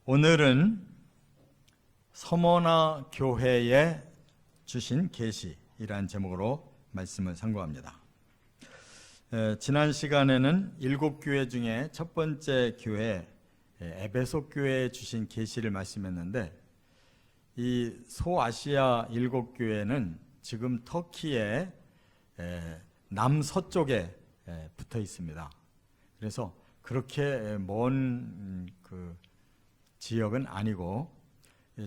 오늘은 서머나 교회에 주신 계시이라는 제목으로 말씀을 상고합니다. 지난 시간에는 7교회 중에 첫 번째 교회 에베소 교회에 주신 계시를 말씀했는데, 이 소아시아 7교회는 지금 터키의 남서쪽에 붙어 있습니다. 그래서 그렇게 먼 지역은 아니고,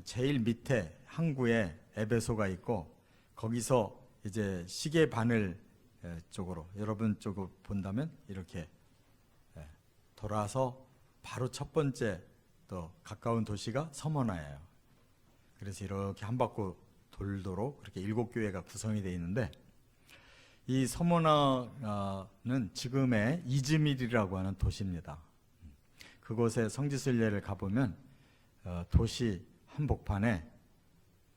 제일 밑에 항구에 에베소가 있고, 거기서 이제 시계 바늘 쪽으로, 여러분 쪽으로 본다면 이렇게 돌아서 바로 첫 번째 또 가까운 도시가 서머나예요. 그래서 이렇게 한 바퀴 돌도록 그렇게 7교회가 구성이 되어 있는데, 이 서머나는 지금의 이즈밀이라고 하는 도시입니다. 그곳에 성지순례를 가보면 도시 한복판에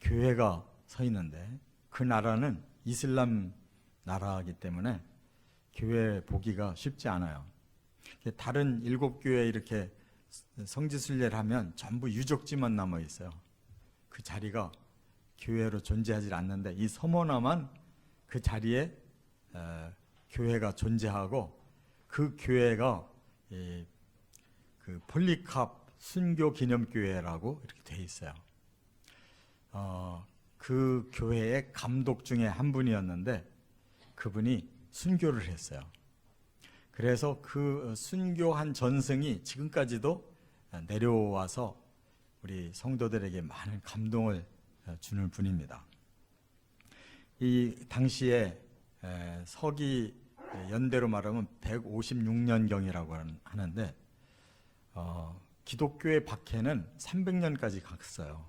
교회가 서 있는데, 그 나라는 이슬람 나라이기 때문에 교회 보기가 쉽지 않아요. 다른 7교회 이렇게 성지순례를 하면 전부 유적지만 남아 있어요. 그 자리가 교회로 존재하지 않는데, 이 서머나만 그 자리에 교회가 존재하고, 그 교회가 그 폴리캅 순교 기념교회라고 이렇게 돼 있어요. 그 교회의 감독 중에 한 분이었는데, 그분이 순교를 했어요. 그래서 그 순교한 전승이 지금까지도 내려와서 우리 성도들에게 많은 감동을 주는 분입니다. 이 당시에 서기 연대로 말하면 156년경이라고 하는데, 기독교의 박해는 300년까지 갔어요.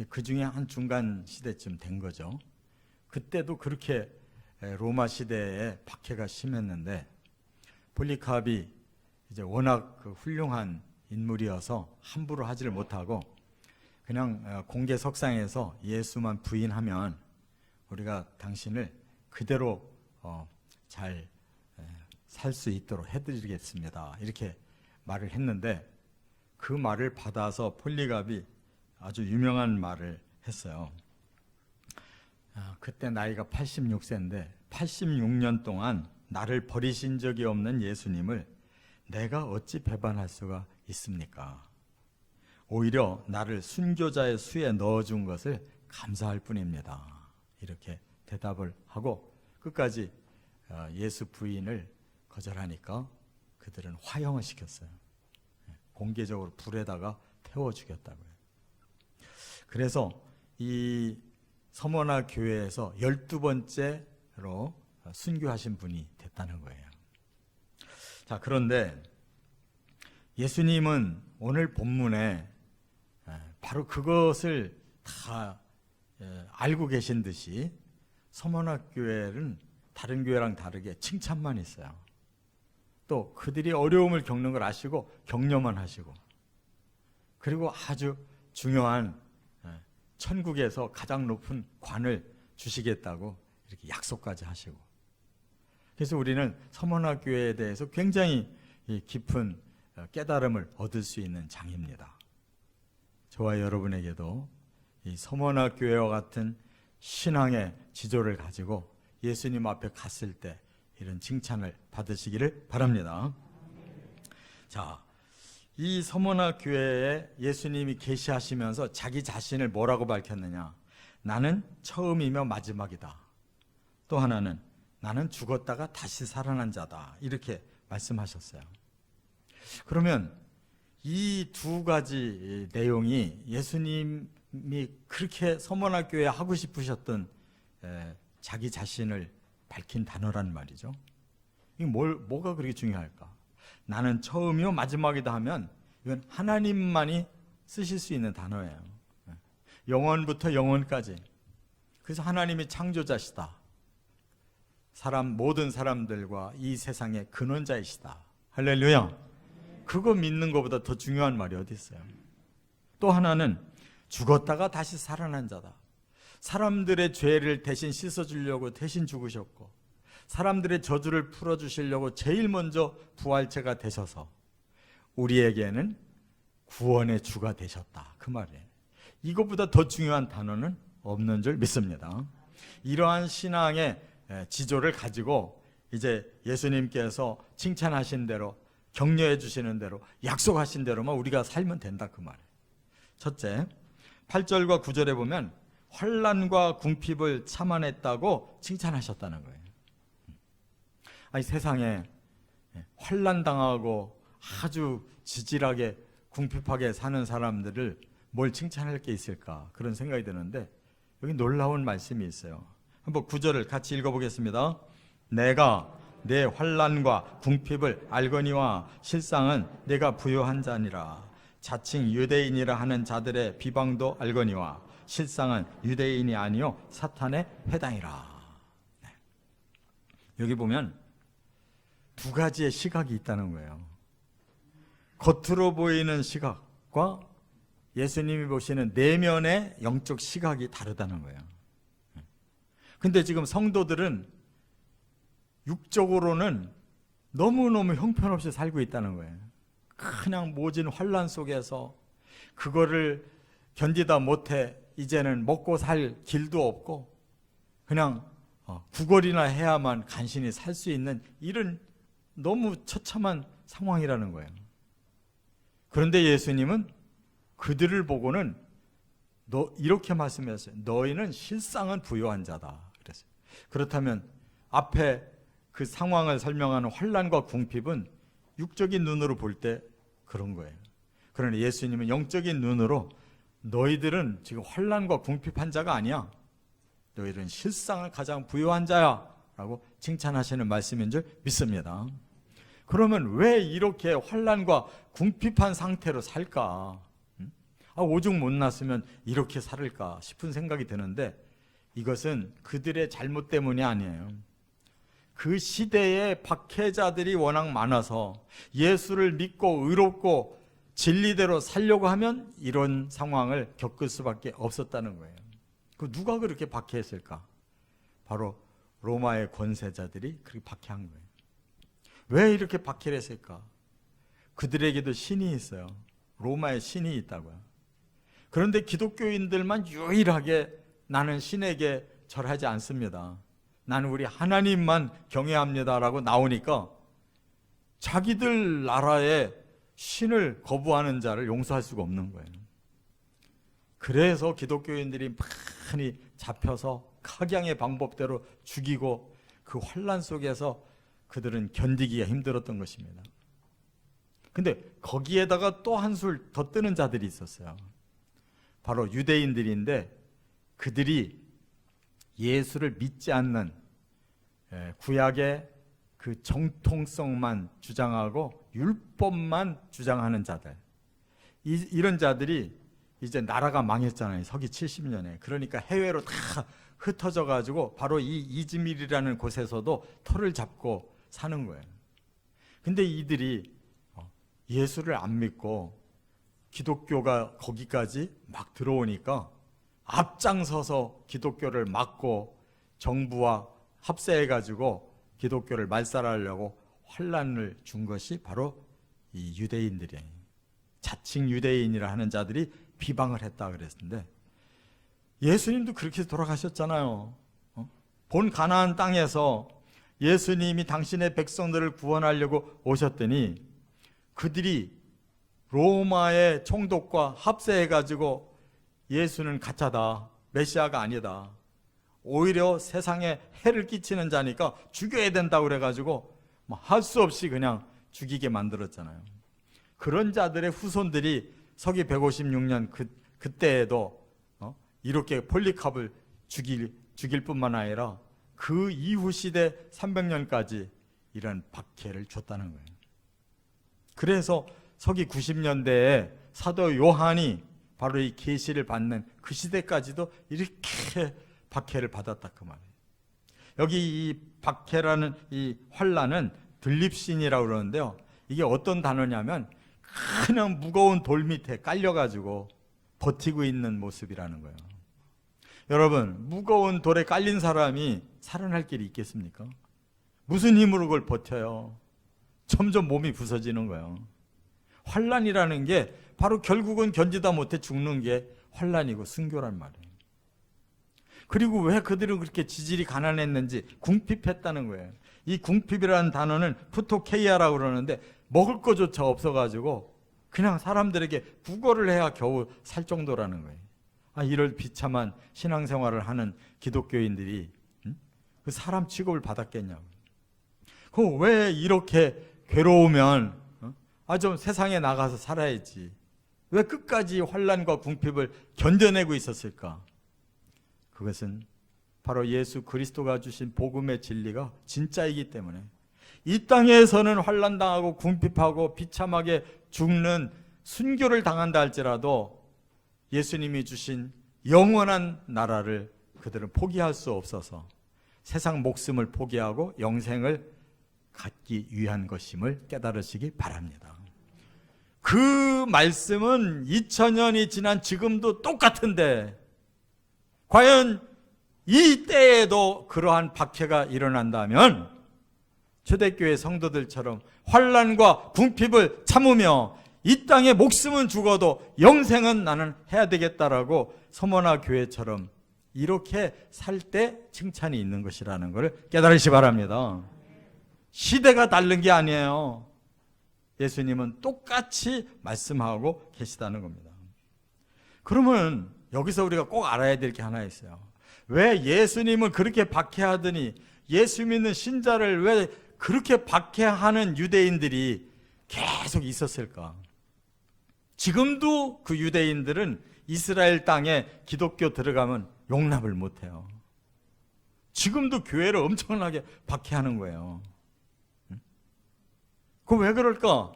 그 중에 한 중간 시대쯤 된 거죠. 그때도 그렇게 로마 시대에 박해가 심했는데, 폴리캅이 이제 워낙 훌륭한 인물이어서 함부로 하지를 못하고, 그냥 공개 석상에서 예수만 부인하면 우리가 당신을 그대로 잘 살 수 있도록 해드리겠습니다, 이렇게 말을 했는데, 그 말을 받아서 폴리캅이 아주 유명한 말을 했어요. 그때 나이가 86세인데 86년 동안 나를 버리신 적이 없는 예수님을 내가 어찌 배반할 수가 있습니까? 오히려 나를 순교자의 수에 넣어준 것을 감사할 뿐입니다, 이렇게 대답을 하고, 끝까지 예수 부인을 거절하니까 그들은 화형을 시켰어요. 공개적으로 불에다가 태워 죽였다고요. 그래서 이 서머나 교회에서 12번째로 순교하신 분이 됐다는 거예요. 자, 그런데 예수님은 오늘 본문에 바로 그것을 다 알고 계신 듯이 서머나 교회는 다른 교회랑 다르게 칭찬만 있어요. 또 그들이 어려움을 겪는 걸 아시고 격려만 하시고, 그리고 아주 중요한 천국에서 가장 높은 관을 주시겠다고 이렇게 약속까지 하시고, 그래서 우리는 서머나 교회에 대해서 굉장히 깊은 깨달음을 얻을 수 있는 장입니다. 저와 여러분에게도 이 서머나 교회와 같은 신앙의 지조를 가지고 예수님 앞에 갔을 때 이런 칭찬을 받으시기를 바랍니다. 자, 이 서머나 교회에 예수님이 계시하시면서 자기 자신을 뭐라고 밝혔느냐? 나는 처음이며 마지막이다. 또 하나는 나는 죽었다가 다시 살아난 자다, 이렇게 말씀하셨어요. 그러면 이 두 가지 내용이 예수님이 그렇게 서머나 교회에 하고 싶으셨던 자기 자신을 밝힌 단어란 말이죠. 이게 뭐가 그렇게 중요할까? 나는 처음이요 마지막이다 하면 이건 하나님만이 쓰실 수 있는 단어예요. 영원부터 영원까지. 그래서 하나님이 창조자시다, 모든 사람들과 이 세상의 근원자이시다. 할렐루야. 그거 믿는 것보다 더 중요한 말이 어디 있어요? 또 하나는 죽었다가 다시 살아난 자다. 사람들의 죄를 대신 씻어주려고 대신 죽으셨고, 사람들의 저주를 풀어주시려고 제일 먼저 부활체가 되셔서 우리에게는 구원의 주가 되셨다, 그 말이에요. 이것보다 더 중요한 단어는 없는 줄 믿습니다. 이러한 신앙의 지조를 가지고 이제 예수님께서 칭찬하신 대로, 격려해 주시는 대로, 약속하신 대로만 우리가 살면 된다, 그 말이에요. 첫째, 8절과 9절에 보면 환난과 궁핍을 참아냈다고 칭찬하셨다는 거예요. 아니, 세상에 환난 당하고 아주 지질하게 궁핍하게 사는 사람들을 뭘 칭찬할 게 있을까, 그런 생각이 드는데 여기 놀라운 말씀이 있어요. 한번 9절을 같이 읽어보겠습니다. 내가 내 환난과 궁핍을 알거니와 실상은 내가 부요한 자니라. 자칭 유대인이라 하는 자들의 비방도 알거니와 실상은 유대인이 아니요 사탄의 회당이라. 네. 여기 보면 두 가지의 시각이 있다는 거예요. 겉으로 보이는 시각과 예수님이 보시는 내면의 영적 시각이 다르다는 거예요. 근데 지금 성도들은 육적으로는 너무너무 형편없이 살고 있다는 거예요. 그냥 모진 환난 속에서 그거를 견디다 못해 이제는 먹고 살 길도 없고 그냥 구걸이나 해야만 간신히 살 수 있는 이런 너무 처참한 상황이라는 거예요. 그런데 예수님은 그들을 보고는 이렇게 말씀하셨어요. 너희는 실상은 부요한 자다, 그랬어요. 그렇다면 앞에 그 상황을 설명하는 환난과 궁핍은 육적인 눈으로 볼 때 그런 거예요. 그러나 예수님은 영적인 눈으로 너희들은 지금 환난과 궁핍한 자가 아니야, 너희들은 실상을 가장 부요한 자야 라고 칭찬하시는 말씀인 줄 믿습니다. 그러면 왜 이렇게 환난과 궁핍한 상태로 살까? 오죽 못났으면 이렇게 살을까 싶은 생각이 드는데 이것은 그들의 잘못 때문이 아니에요. 그 시대에 박해자들이 워낙 많아서 예수를 믿고 의롭고 진리대로 살려고 하면 이런 상황을 겪을 수밖에 없었다는 거예요. 그 누가 그렇게 박해했을까? 바로 로마의 권세자들이 그렇게 박해한 거예요. 왜 이렇게 박해를 했을까? 그들에게도 신이 있어요. 로마의 신이 있다고요. 그런데 기독교인들만 유일하게 나는 신에게 절하지 않습니다, 나는 우리 하나님만 경외합니다라고 나오니까 자기들 나라의 신을 거부하는 자를 용서할 수가 없는 거예요. 그래서 기독교인들이 많이 잡혀서 각양의 방법대로 죽이고 그 환난 속에서 그들은 견디기가 힘들었던 것입니다. 근데 거기에다가 또 한술 더 뜨는 자들이 있었어요. 바로 유대인들인데 그들이 예수를 믿지 않는 구약의 그 정통성만 주장하고 율법만 주장하는 자들, 이런 자들이 이제 나라가 망했잖아요, 서기 70년에. 그러니까 해외로 다 흩어져 가지고 바로 이 이즈밀이라는 곳에서도 터를 잡고 사는 거예요. 근데 이들이 예수를 안 믿고 기독교가 거기까지 막 들어오니까 앞장서서 기독교를 막고 정부와 합세해가지고 기독교를 말살하려고 환난을 준 것이 바로 이 유대인들이에요. 자칭 유대인이라 하는 자들이 비방을 했다 그랬는데 예수님도 그렇게 돌아가셨잖아요. 본 가나안 땅에서 예수님이 당신의 백성들을 구원하려고 오셨더니 그들이 로마의 총독과 합세해가지고 예수는 가짜다, 메시아가 아니다, 오히려 세상에 해를 끼치는 자니까 죽여야 된다고 그래가지고 할 수 없이 그냥 죽이게 만들었잖아요. 그런 자들의 후손들이 서기 156년 그때에도 이렇게 폴리캅을 죽일 뿐만 아니라 그 이후 시대 300년까지 이런 박해를 줬다는 거예요. 그래서 서기 90년대에 사도 요한이 바로 이 계시를 받는 그 시대까지도 이렇게 박해를 받았다, 그 말이에요. 여기 이 박해라는 이 환난은 들립신이라고 그러는데요, 이게 어떤 단어냐면 그냥 무거운 돌 밑에 깔려가지고 버티고 있는 모습이라는 거예요. 여러분, 무거운 돌에 깔린 사람이 살아날 길이 있겠습니까? 무슨 힘으로 그걸 버텨요? 점점 몸이 부서지는 거예요. 환난이라는 게 바로 결국은 견디다 못해 죽는 게 환난이고 순교란 말이에요. 그리고 왜 그들은 그렇게 지질이 가난했는지 궁핍했다는 거예요. 이 궁핍이라는 단어는 푸토케이아라고 그러는데 먹을 거조차 없어가지고 그냥 사람들에게 구걸을 해야 겨우 살 정도라는 거예요. 이럴 비참한 신앙생활을 하는 기독교인들이 그 사람 취급을 받았겠냐고. 그럼 왜 이렇게 괴로우면 좀 세상에 나가서 살아야지. 왜 끝까지 환난과 궁핍을 견뎌내고 있었을까? 그것은 바로 예수 그리스도가 주신 복음의 진리가 진짜이기 때문에 이 땅에서는 환난당하고 궁핍하고 비참하게 죽는 순교를 당한다 할지라도 예수님이 주신 영원한 나라를 그들은 포기할 수 없어서 세상 목숨을 포기하고 영생을 갖기 위한 것임을 깨달으시기 바랍니다. 그 말씀은 2000년이 지난 지금도 똑같은데 과연 이 때에도 그러한 박해가 일어난다면 초대교회 성도들처럼 환난과 궁핍을 참으며 이 땅에 목숨은 죽어도 영생은 나는 해야 되겠다라고 서머나 교회처럼 이렇게 살 때 칭찬이 있는 것이라는 것을 깨달으시기 바랍니다. 시대가 다른 게 아니에요. 예수님은 똑같이 말씀하고 계시다는 겁니다. 그러면 여기서 우리가 꼭 알아야 될 게 하나 있어요. 왜 예수님을 그렇게 박해하더니 예수 믿는 신자를 왜 그렇게 박해하는 유대인들이 계속 있었을까? 지금도 그 유대인들은 이스라엘 땅에 기독교 들어가면 용납을 못해요. 지금도 교회를 엄청나게 박해하는 거예요. 그럼 왜 그럴까?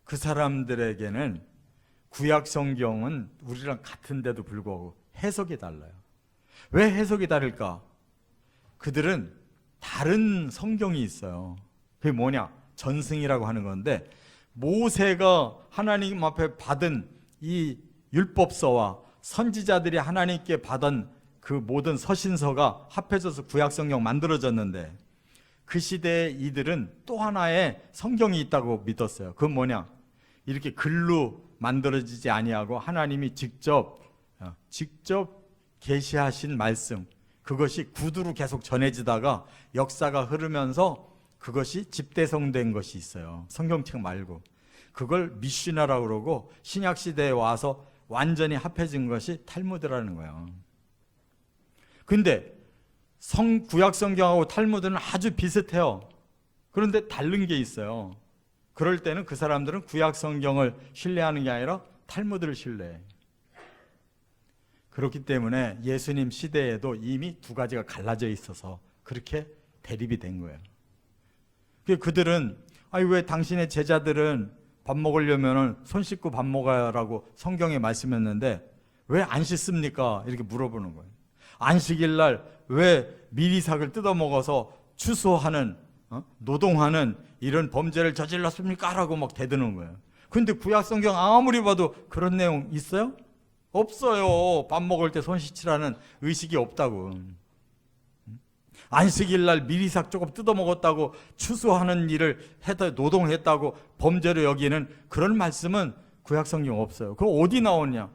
그 사람들에게는 구약 성경은 우리랑 같은데도 불구하고 해석이 달라요. 왜 해석이 다를까? 그들은 다른 성경이 있어요. 그게 뭐냐? 전승이라고 하는 건데 모세가 하나님 앞에 받은 이 율법서와 선지자들이 하나님께 받은 그 모든 서신서가 합해져서 구약 성경 만들어졌는데 그 시대에 이들은 또 하나의 성경이 있다고 믿었어요. 그건 뭐냐? 이렇게 글로 만들어지지 아니하고 하나님이 직접 계시하신 말씀, 그것이 구두로 계속 전해지다가 역사가 흐르면서 그것이 집대성된 것이 있어요. 성경책 말고. 그걸 미슈나라고 그러고 신약시대에 와서 완전히 합해진 것이 탈무드라는 거예요. 근데 구약 성경하고 탈무드는 아주 비슷해요. 그런데 다른 게 있어요. 그럴 때는 그 사람들은 구약 성경을 신뢰하는 게 아니라 탈무드를 신뢰해. 그렇기 때문에 예수님 시대에도 이미 두 가지가 갈라져 있어서 그렇게 대립이 된 거예요. 그들은 왜 당신의 제자들은 밥 먹으려면 손 씻고 밥 먹어라고 성경에 말씀했는데 왜 안 씻습니까? 이렇게 물어보는 거예요. 안식일 날 왜 미리삭을 뜯어먹어서 추수하는 노동하는 이런 범죄를 저질렀습니까? 라고 막 대드는 거예요. 근데 구약 성경 아무리 봐도 그런 내용 있어요? 없어요. 밥 먹을 때 손 씻으라는 의식이 없다고. 안식일 날 미리삭 조금 뜯어먹었다고 추수하는 일을 해서 노동했다고 범죄로 여기는 그런 말씀은 구약 성경 없어요. 그거 어디 나오냐?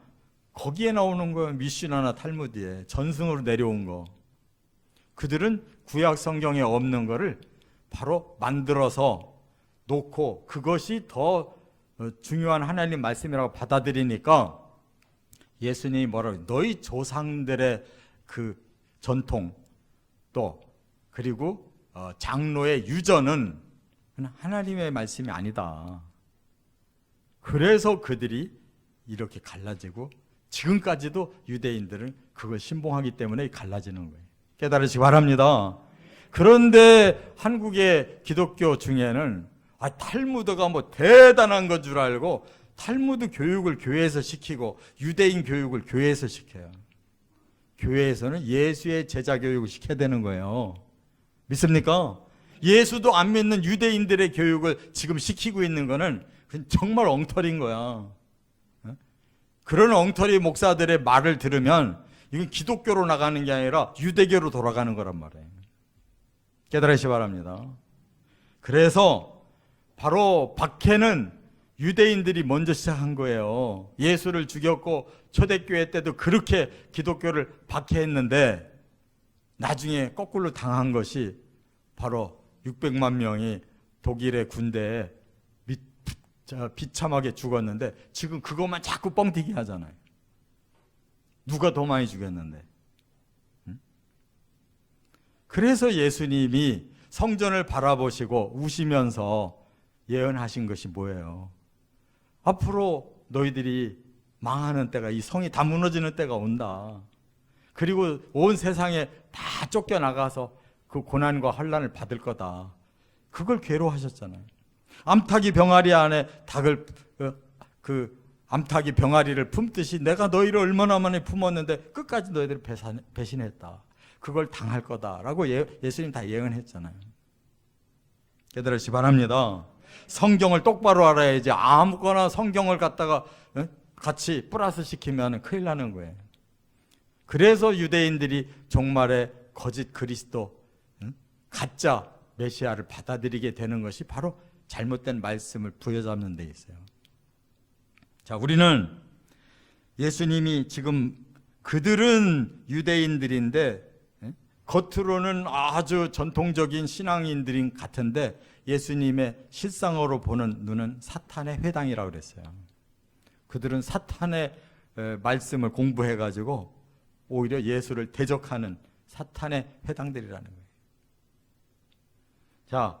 거기에 나오는 거예요. 미슈나나 탈무드에 전승으로 내려온 거. 그들은 구약 성경에 없는 거를 바로 만들어서 놓고 그것이 더 중요한 하나님 말씀이라고 받아들이니까 예수님이 뭐라고 너희 조상들의 그 전통 또 그리고 장로의 유전은 하나님의 말씀이 아니다. 그래서 그들이 이렇게 갈라지고 지금까지도 유대인들은 그걸 신봉하기 때문에 갈라지는 거예요. 깨달으시기 바랍니다. 그런데 한국의 기독교 중에는 탈무드가 뭐 대단한 건 줄 알고 탈무드 교육을 교회에서 시키고 유대인 교육을 교회에서 시켜요. 교회에서는 예수의 제자 교육을 시켜야 되는 거예요. 믿습니까? 예수도 안 믿는 유대인들의 교육을 지금 시키고 있는 거는 정말 엉터리인 거야. 그런 엉터리 목사들의 말을 들으면 이건 기독교로 나가는 게 아니라 유대교로 돌아가는 거란 말이에요. 깨달으시기 바랍니다. 그래서 바로 박해는 유대인들이 먼저 시작한 거예요. 예수를 죽였고 초대교회 때도 그렇게 기독교를 박해했는데 나중에 거꾸로 당한 것이 바로 600만 명이 독일의 군대에 비참하게 죽었는데 지금 그것만 자꾸 뻥튀기 하잖아요. 누가 더 많이 죽였는데. 그래서 예수님이 성전을 바라보시고 우시면서 예언하신 것이 뭐예요? 앞으로 너희들이 망하는 때가, 이 성이 다 무너지는 때가 온다. 그리고 온 세상에 다 쫓겨나가서 그 고난과 환난을 받을 거다. 그걸 괴로워하셨잖아요. 암탉이 병아리 안에 닭을 암탉이 병아리를 품듯이 내가 너희를 얼마나 많이 품었는데 끝까지 너희들을 배신했다. 그걸 당할 거다라고 예수님 다 예언했잖아요. 깨달으시 바랍니다. 성경을 똑바로 알아야지 아무거나 성경을 갖다가 같이 플러스 시키면 큰일 나는 거예요. 그래서 유대인들이 종말에 거짓 그리스도, 가짜 메시아를 받아들이게 되는 것이 바로 잘못된 말씀을 부여잡는 데 있어요. 자, 우리는 예수님이 지금 그들은 유대인들인데 겉으로는 아주 전통적인 신앙인들인 같은데 예수님의 실상으로 보는 눈은 사탄의 회당이라고 그랬어요. 그들은 사탄의 말씀을 공부해가지고 오히려 예수를 대적하는 사탄의 회당들이라는 거예요. 자,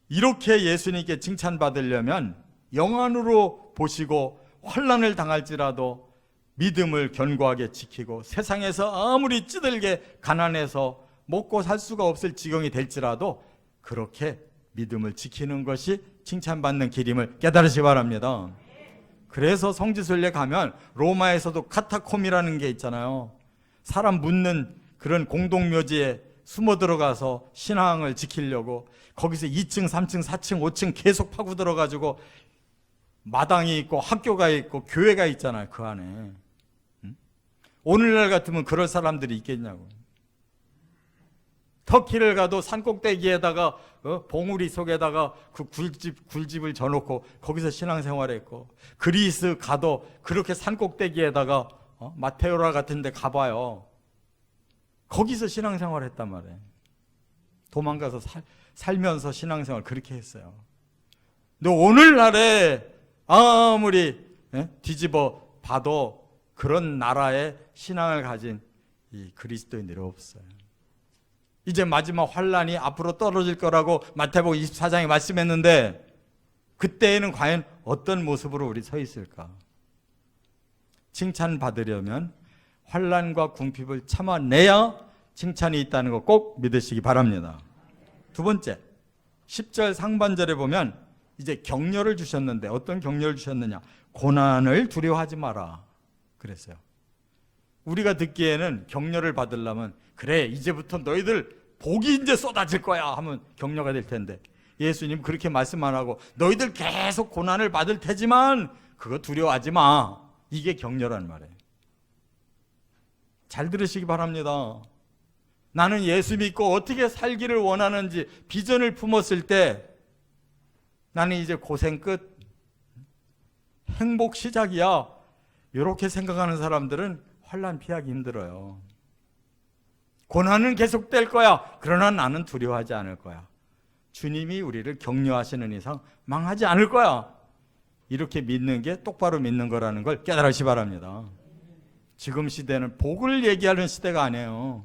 이렇게 예수님께 칭찬받으려면 영안으로 보시고 환난을 당할지라도 믿음을 견고하게 지키고 세상에서 아무리 찌들게 가난해서 먹고 살 수가 없을 지경이 될지라도 그렇게 믿음을 지키는 것이 칭찬받는 길임을 깨달으시기 바랍니다. 그래서 성지순례 가면 로마에서도 카타콤이라는 게 있잖아요. 사람 묻는 그런 공동묘지에 숨어 들어가서 신앙을 지키려고 거기서 2층, 3층, 4층, 5층 계속 파고 들어가지고 마당이 있고 학교가 있고 교회가 있잖아요. 그 안에. 오늘날 같으면 그럴 사람들이 있겠냐고. 터키를 가도 산꼭대기에다가 봉우리 속에다가 그 굴집을 져놓고 거기서 신앙생활을 했고, 그리스 가도 그렇게 산꼭대기에다가 마테오라 같은 데 가봐요. 거기서 신앙생활을 했단 말이에요. 도망가서 살면서 신앙생활 그렇게 했어요. 근데 오늘날에 아무리 뒤집어 봐도 그런 나라의 신앙을 가진 이 그리스도인들이 없어요. 이제 마지막 환란이 앞으로 떨어질 거라고 마태복음 24장에 말씀했는데 그때에는 과연 어떤 모습으로 우리 서 있을까? 칭찬받으려면 환란과 궁핍을 참아내야 칭찬이 있다는 거 꼭 믿으시기 바랍니다. 두 번째, 10절 상반절에 보면 이제 격려를 주셨는데 어떤 격려를 주셨느냐? 고난을 두려워하지 마라 그랬어요. 우리가 듣기에는 격려를 받으려면 그래 이제부터 너희들 복이 이제 쏟아질 거야 하면 격려가 될 텐데 예수님 그렇게 말씀 안 하고 너희들 계속 고난을 받을 테지만 그거 두려워하지 마, 이게 격려란 말이에요. 잘 들으시기 바랍니다. 나는 예수 믿고 어떻게 살기를 원하는지 비전을 품었을 때 나는 이제 고생 끝, 행복 시작이야, 이렇게 생각하는 사람들은 환난 피하기 힘들어요. 고난은 계속될 거야. 그러나 나는 두려워하지 않을 거야. 주님이 우리를 격려하시는 이상 망하지 않을 거야. 이렇게 믿는 게 똑바로 믿는 거라는 걸 깨달으시기 바랍니다. 지금 시대는 복을 얘기하는 시대가 아니에요.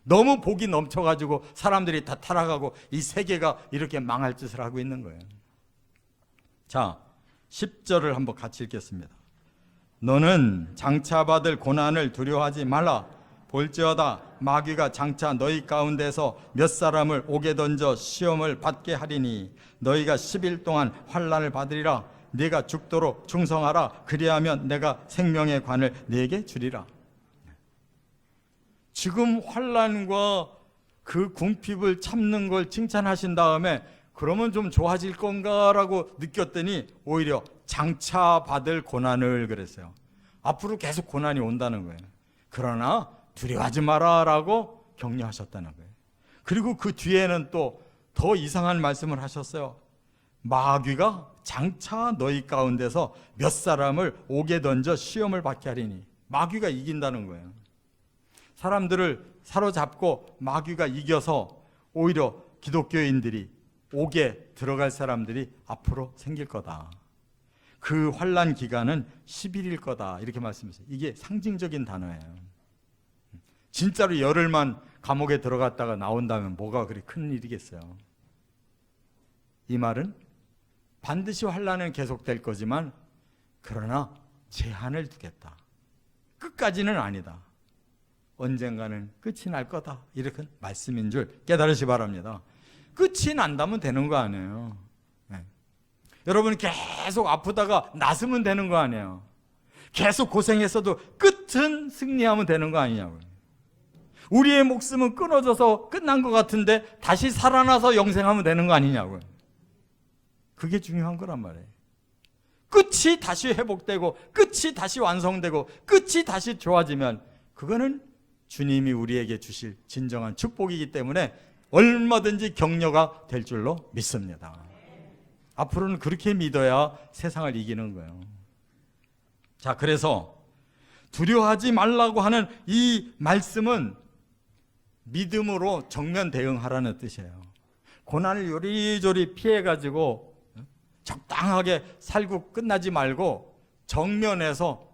너무 복이 넘쳐가지고 사람들이 다 타락하고 이 세계가 이렇게 망할 짓을 하고 있는 거예요. 자, 10절을 한번 같이 읽겠습니다. 너는 장차 받을 고난을 두려워하지 말라. 볼지어다 마귀가 장차 너희 가운데서 몇 사람을 옥에 던져 시험을 받게 하리니 너희가 10일 동안 환난을 받으리라. 네가 죽도록 충성하라. 그리하면 내가 생명의 관을 네게 주리라. 지금 환난과 그 궁핍을 참는 걸 칭찬하신 다음에 그러면 좀 좋아질 건가라고 느꼈더니 오히려 장차 받을 고난을 그랬어요. 앞으로 계속 고난이 온다는 거예요. 그러나 두려워하지 마라 라고 격려하셨다는 거예요. 그리고 그 뒤에는 또 더 이상한 말씀을 하셨어요. 마귀가 장차 너희 가운데서 몇 사람을 옥에 던져 시험을 받게 하리니. 마귀가 이긴다는 거예요. 사람들을 사로잡고 마귀가 이겨서 오히려 기독교인들이 옥에 들어갈 사람들이 앞으로 생길 거다. 그 환난 기간은 10일일 거다. 이렇게 말씀했어요. 이게 상징적인 단어예요. 진짜로 열흘만 감옥에 들어갔다가 나온다면 뭐가 그리 큰 일이겠어요. 이 말은 반드시 환난은 계속될 거지만 그러나 제한을 두겠다. 끝까지는 아니다. 언젠가는 끝이 날 거다. 이렇게 말씀인 줄 깨달으시 바랍니다. 끝이 난다면 되는 거 아니에요. 네. 여러분 계속 아프다가 나으면 되는 거 아니에요. 계속 고생했어도 끝은 승리하면 되는 거 아니냐고요. 우리의 목숨은 끊어져서 끝난 것 같은데 다시 살아나서 영생하면 되는 거 아니냐고요. 그게 중요한 거란 말이에요. 끝이 다시 회복되고 끝이 다시 완성되고 끝이 다시 좋아지면 그거는 주님이 우리에게 주실 진정한 축복이기 때문에 얼마든지 격려가 될 줄로 믿습니다. 앞으로는 그렇게 믿어야 세상을 이기는 거예요. 자, 그래서 두려워하지 말라고 하는 이 말씀은 믿음으로 정면 대응하라는 뜻이에요. 고난을 요리조리 피해가지고 적당하게 살고 끝나지 말고 정면에서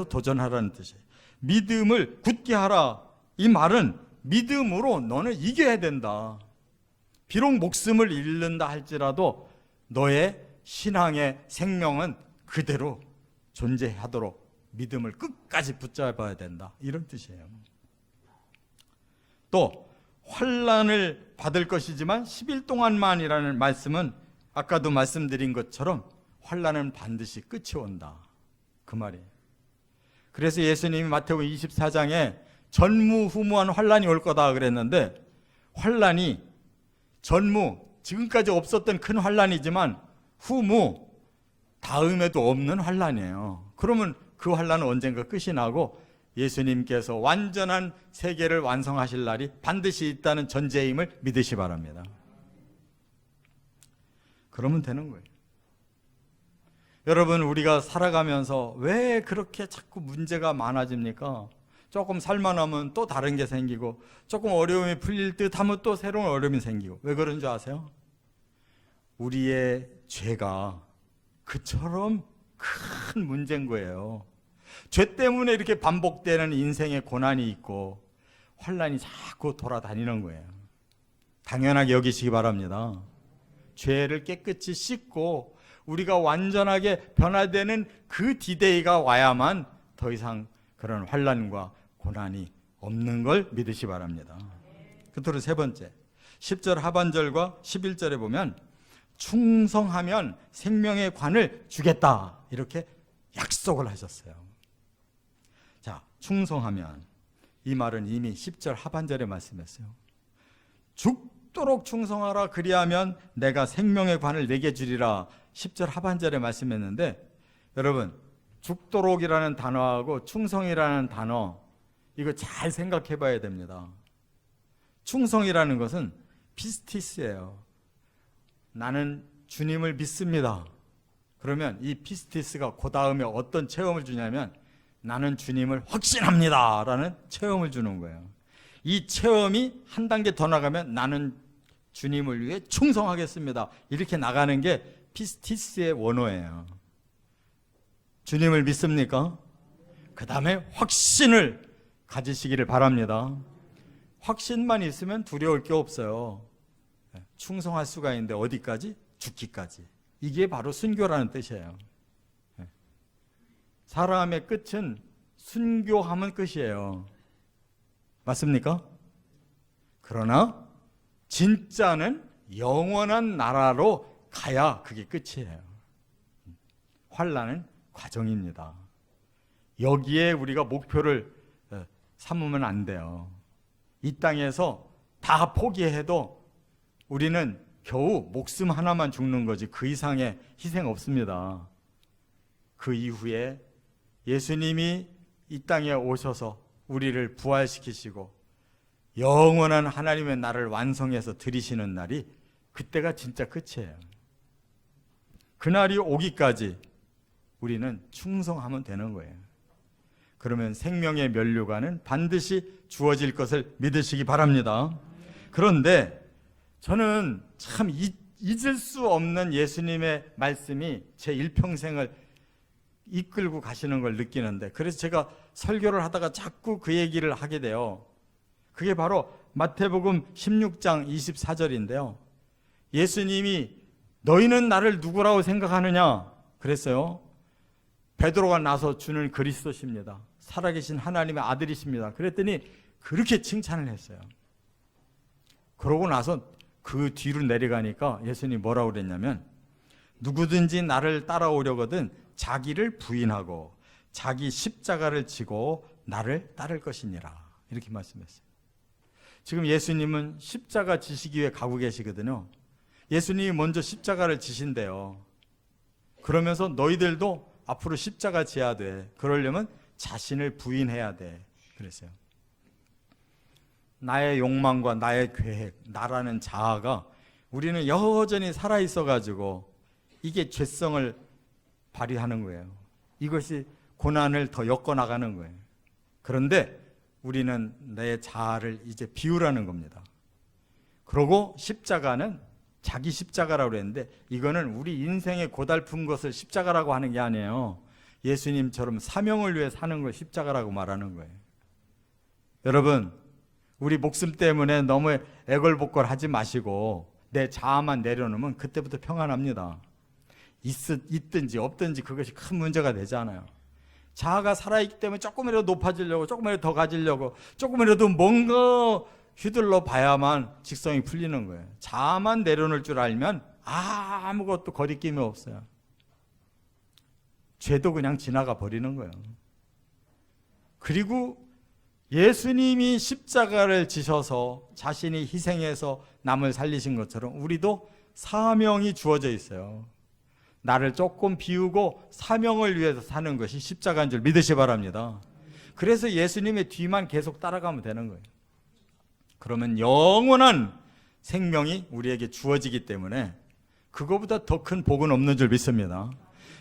도전하라는 뜻이에요. 믿음을 굳게 하라. 이 말은 믿음으로 너는 이겨야 된다. 비록 목숨을 잃는다 할지라도 너의 신앙의 생명은 그대로 존재하도록 믿음을 끝까지 붙잡아야 된다. 이런 뜻이에요. 또 환난을 받을 것이지만 10일 동안만이라는 말씀은 아까도 말씀드린 것처럼 환난은 반드시 끝이 온다. 그 말이에요. 그래서 예수님이 마태복음 24장에 전무후무한 환난이 올 거다 그랬는데 환난이 전무, 지금까지 없었던 큰 환난이지만 후무, 다음에도 없는 환난이에요. 그러면 그 환난은 언젠가 끝이 나고 예수님께서 완전한 세계를 완성하실 날이 반드시 있다는 전제임을 믿으시 바랍니다. 그러면 되는 거예요. 여러분, 우리가 살아가면서 왜 그렇게 자꾸 문제가 많아집니까? 조금 살만하면 또 다른 게 생기고 조금 어려움이 풀릴 듯 하면 또 새로운 어려움이 생기고. 왜 그런 줄 아세요? 우리의 죄가 그처럼 큰 문제인 거예요. 죄 때문에 이렇게 반복되는 인생의 고난이 있고 환난이 자꾸 돌아다니는 거예요. 당연하게 여기시기 바랍니다. 죄를 깨끗이 씻고 우리가 완전하게 변화되는 그 디데이가 와야만 더 이상 그런 환난과 고난이 없는 걸 믿으시 바랍니다. 끝으로 세 번째, 10절 하반절과 11절에 보면 충성하면 생명의 관을 주겠다 이렇게 약속을 하셨어요. 자, 충성하면, 이 말은 이미 10절 하반절에 말씀했어요. 죽도록 충성하라, 그리하면 내가 생명의 관을 내게 주리라 10절 하반절에 말씀했는데, 여러분 죽도록이라는 단어하고 충성이라는 단어, 이거 잘 생각해 봐야 됩니다. 충성이라는 것은 피스티스예요. 나는 주님을 믿습니다. 그러면 이 피스티스가 그 다음에 어떤 체험을 주냐면 나는 주님을 확신합니다 라는 체험을 주는 거예요. 이 체험이 한 단계 더 나가면 나는 주님을 위해 충성하겠습니다 이렇게 나가는 게 피스티스의 원어예요. 주님을 믿습니까? 그 다음에 확신을 가지시기를 바랍니다. 확신만 있으면 두려울 게 없어요. 충성할 수가 있는데 어디까지? 죽기까지. 이게 바로 순교라는 뜻이에요. 사람의 끝은 순교하면 끝이에요. 맞습니까? 그러나 진짜는 영원한 나라로 가야 그게 끝이에요. 환난은 과정입니다. 여기에 우리가 목표를 삼으면 안 돼요. 이 땅에서 다 포기해도 우리는 겨우 목숨 하나만 죽는 거지 그 이상의 희생 없습니다. 그 이후에 예수님이 이 땅에 오셔서 우리를 부활시키시고 영원한 하나님의 나라를 완성해서 드리시는 날이 그때가 진짜 끝이에요. 그날이 오기까지 우리는 충성하면 되는 거예요. 그러면 생명의 면류관은 반드시 주어질 것을 믿으시기 바랍니다. 그런데 저는 참 잊을 수 없는 예수님의 말씀이 제 일평생을 이끌고 가시는 걸 느끼는데, 그래서 제가 설교를 하다가 자꾸 그 얘기를 하게 돼요. 그게 바로 마태복음 16장 24절인데요. 예수님이 너희는 나를 누구라고 생각하느냐 그랬어요. 베드로가 나서 주는 그리스도십니다. 살아계신 하나님의 아들이십니다. 그랬더니 그렇게 칭찬을 했어요. 그러고 나서 그 뒤로 내려가니까 예수님이 뭐라고 그랬냐면, 누구든지 나를 따라오려거든 자기를 부인하고 자기 십자가를 지고 나를 따를 것이니라, 이렇게 말씀했어요. 지금 예수님은 십자가 지시기 위해 가고 계시거든요. 예수님이 먼저 십자가를 지신대요. 그러면서 너희들도 앞으로 십자가 지어야 돼. 그러려면 자신을 부인해야 돼, 그랬어요. 나의 욕망과 나의 계획, 나라는 자아가 우리는 여전히 살아있어 가지고 이게 죄성을 발휘하는 거예요. 이것이 고난을 더 엮어나가는 거예요. 그런데 우리는 내 자아를 이제 비우라는 겁니다. 그러고 십자가는 자기 십자가라고 그랬는데, 이거는 우리 인생의 고달픈 것을 십자가라고 하는 게 아니에요. 예수님처럼 사명을 위해 사는 걸 십자가라고 말하는 거예요. 여러분, 우리 목숨 때문에 너무 애걸복걸 하지 마시고 내 자아만 내려놓으면 그때부터 평안합니다. 있든지 없든지 그것이 큰 문제가 되지 않아요. 자아가 살아있기 때문에 조금이라도 높아지려고, 조금이라도 더 가지려고, 조금이라도 뭔가 휘둘러 봐야만 직성이 풀리는 거예요. 자아만 내려놓을 줄 알면 아무것도 거리낌이 없어요. 죄도 그냥 지나가 버리는 거예요. 그리고 예수님이 십자가를 지셔서 자신이 희생해서 남을 살리신 것처럼 우리도 사명이 주어져 있어요. 나를 조금 비우고 사명을 위해서 사는 것이 십자가인 줄 믿으시 바랍니다. 그래서 예수님의 뒤만 계속 따라가면 되는 거예요. 그러면 영원한 생명이 우리에게 주어지기 때문에 그거보다 더 큰 복은 없는 줄 믿습니다.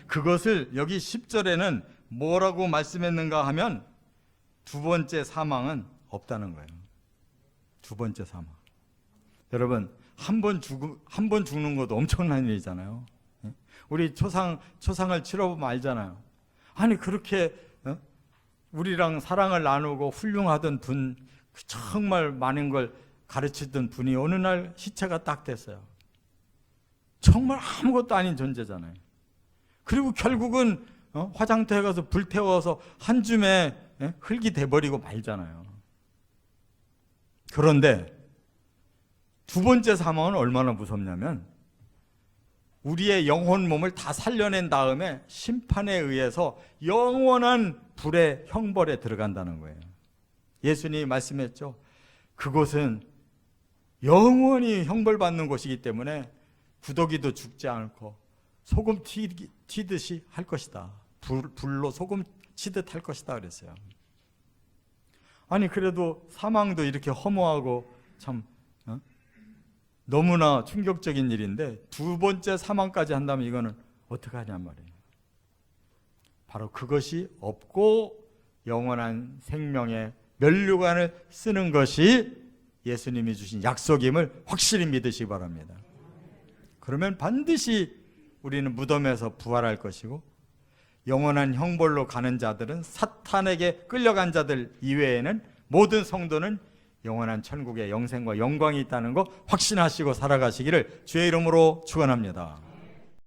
그것을 여기 10절에는 뭐라고 말씀했는가 하면 두 번째 사망은 없다는 거예요. 두 번째 사망. 여러분, 한 번 죽는 것도 엄청난 일이잖아요. 우리 초상을 치러보면 알잖아요. 아니 그렇게 우리랑 사랑을 나누고 훌륭하던 분, 정말 많은 걸 가르치던 분이 어느 날 시체가 딱 됐어요. 정말 아무것도 아닌 존재잖아요. 그리고 결국은 화장터에 가서 불태워서 한 줌에 흙이 돼버리고 말잖아요. 그런데 두 번째 사망은 얼마나 무섭냐면, 우리의 영혼 몸을 다 살려낸 다음에 심판에 의해서 영원한 불의 형벌에 들어간다는 거예요. 예수님이 말씀했죠. 그곳은 영원히 형벌받는 곳이기 때문에 구더기도 죽지 않고 소금 튀듯이 할 것이다. 불로 소금 치듯 할 것이다 그랬어요. 아니 그래도 사망도 이렇게 허무하고 참 너무나 충격적인 일인데 두 번째 사망까지 한다면 이거는 어떻게 하냔 말이에요. 바로 그것이 없고 영원한 생명의 면류관을 쓰는 것이 예수님이 주신 약속임을 확실히 믿으시기 바랍니다. 그러면 반드시 우리는 무덤에서 부활할 것이고, 영원한 형벌로 가는 자들은, 사탄에게 끌려간 자들 이외에는 모든 성도는 영원한 천국의 영생과 영광이 있다는 거 확신하시고 살아가시기를 주의 이름으로 축원합니다.